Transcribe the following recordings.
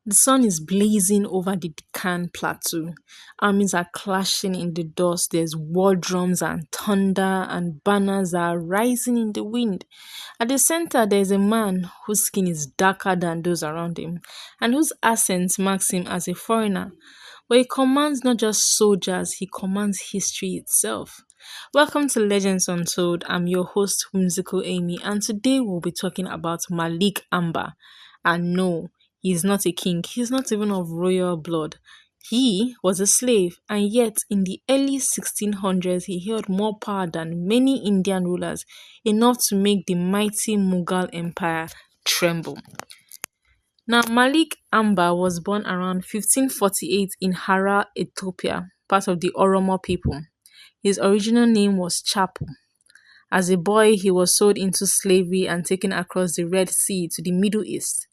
The sun is blazing over the Deccan Plateau. Armies are clashing in the dust. There's war drums and thunder, and banners are rising in the wind. At the center, there's a man whose skin is darker than those around him, and whose accent marks him as a foreigner. But he commands not just soldiers, he commands history itself. Welcome to Legends Untold. I'm your host, Whimsical Amy, and today we'll be talking about Malik Ambar. And no, he's not a king, he's not even of royal blood. He was a slave, and yet in the early 1600s, he held more power than many Indian rulers, enough to make the mighty Mughal Empire tremble. Now, Malik Ambar was born around 1548 in Hara, Ethiopia, part of the Oromo people. His original name was Chapu. As a boy, he was sold into slavery and taken across the Red Sea to the Middle East.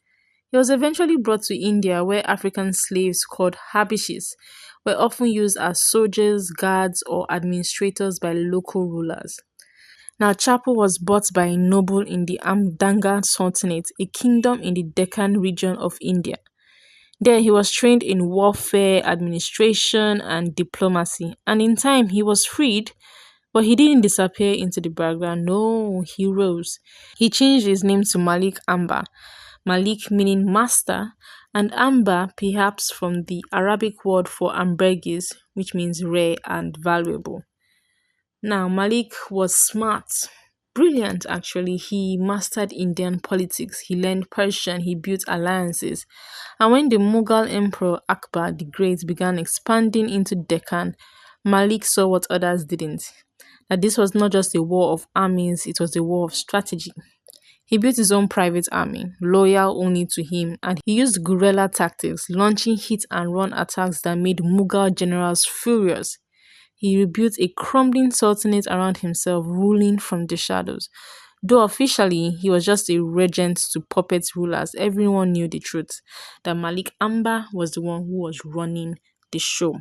He was eventually brought to India, where African slaves called Habishis were often used as soldiers, guards, or administrators by local rulers. Now, Chapo was bought by a noble in the Amdanga Sultanate, a kingdom in the Deccan region of India. There, he was trained in warfare, administration, and diplomacy, and in time, he was freed, but he didn't disappear into the background. No, he rose. He changed his name to Malik Ambar, Malik meaning master, and Ambar perhaps from the Arabic word for ambergris, which means rare and valuable. Now, Malik was smart, brilliant actually. He mastered Indian politics, he learned Persian, he built alliances. And when the Mughal Emperor Akbar the Great began expanding into Deccan, Malik saw what others didn't. That this was not just a war of armies, it was a war of strategy. He built his own private army, loyal only to him, and he used guerrilla tactics, launching hit and run attacks that made Mughal generals furious. He rebuilt a crumbling sultanate around himself, ruling from the shadows. Though officially he was just a regent to puppet rulers, everyone knew the truth that Malik Ambar was the one who was running the show.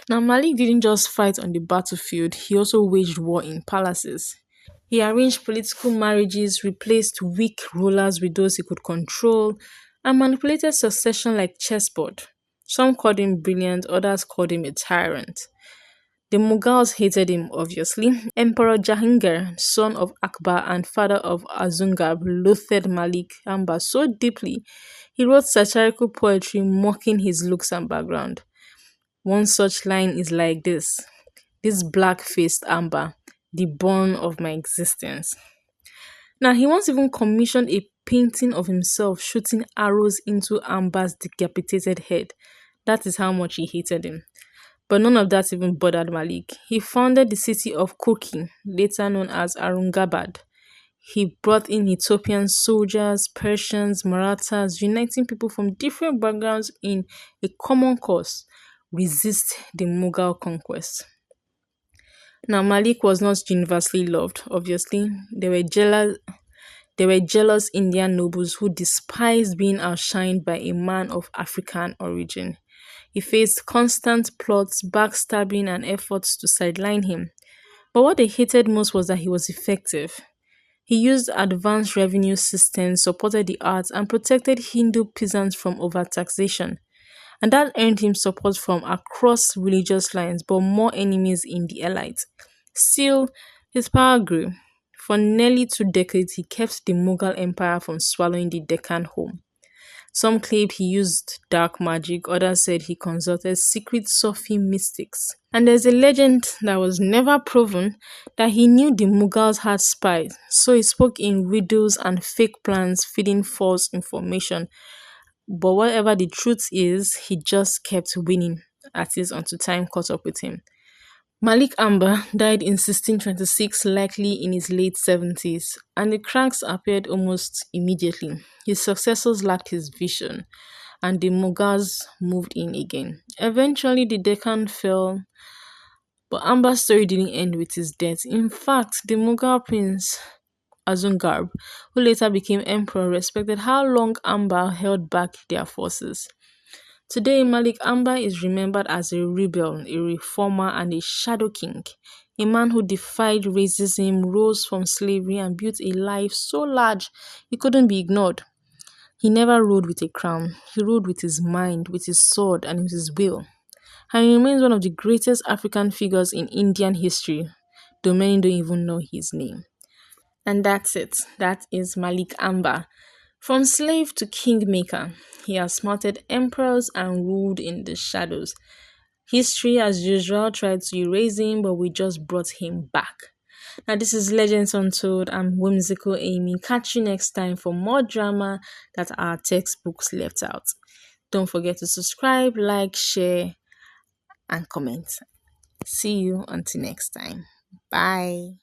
Now, Malik didn't just fight on the battlefield, he also waged war in palaces. He arranged political marriages, replaced weak rulers with those he could control, and manipulated succession like chessboard. Some called him brilliant, others called him a tyrant. The Mughals hated him, obviously. Emperor Jahangir, son of Akbar and father of Azungab, loathed Malik Ambar so deeply, he wrote satirical poetry mocking his looks and background. One such line is like this black-faced Amber, the bone of my existence. Now, he once even commissioned a painting of himself shooting arrows into Amber's decapitated head. That is how much he hated him. But none of that even bothered Malik. He founded the city of Koki, later known as Aurangabad. He brought in Ethiopian soldiers, Persians, Marathas, uniting people from different backgrounds in a common cause: resist the Mughal conquest. Now, Malik was not universally loved, obviously. There were jealous Indian nobles who despised being outshined by a man of African origin. He faced constant plots, backstabbing, and efforts to sideline him. But what they hated most was that he was effective. He used advanced revenue systems, supported the arts, and protected Hindu peasants from overtaxation. And that earned him support from across religious lines, but more enemies in the elite. Still, his power grew. For nearly 2 decades, he kept the Mughal Empire from swallowing the Deccan whole. Some claimed he used dark magic, others said he consulted secret Sufi mystics. And there's a legend that was never proven that he knew the Mughals had spies, so he spoke in riddles and fake plans, feeding false information. But whatever the truth is, he just kept winning, at least until time caught up with him. Malik Ambar died in 1626, likely in his late 70s, and the cracks appeared almost immediately. His successors lacked his vision, and the Mughals moved in again. Eventually, the Deccan fell, but Ambar's story didn't end with his death. In fact, the Mughal prince Azungarb, who later became emperor, respected how long Ambar held back their forces. Today, Malik Ambar is remembered as a rebel, a reformer, and a shadow king, a man who defied racism, rose from slavery, and built a life so large it couldn't be ignored. He never ruled with a crown, he ruled with his mind, with his sword, and with his will. And he remains one of the greatest African figures in Indian history, though many don't even know his name. And that's it. That is Malik Ambar. From slave to kingmaker, he has smarted emperors and ruled in the shadows. History, as usual, tried to erase him, but we just brought him back. Now, this is Legends Untold. I'm whimsical Amy. Catch you next time for more drama that our textbooks left out. Don't forget to subscribe, like, share, and comment. See you until next time. Bye.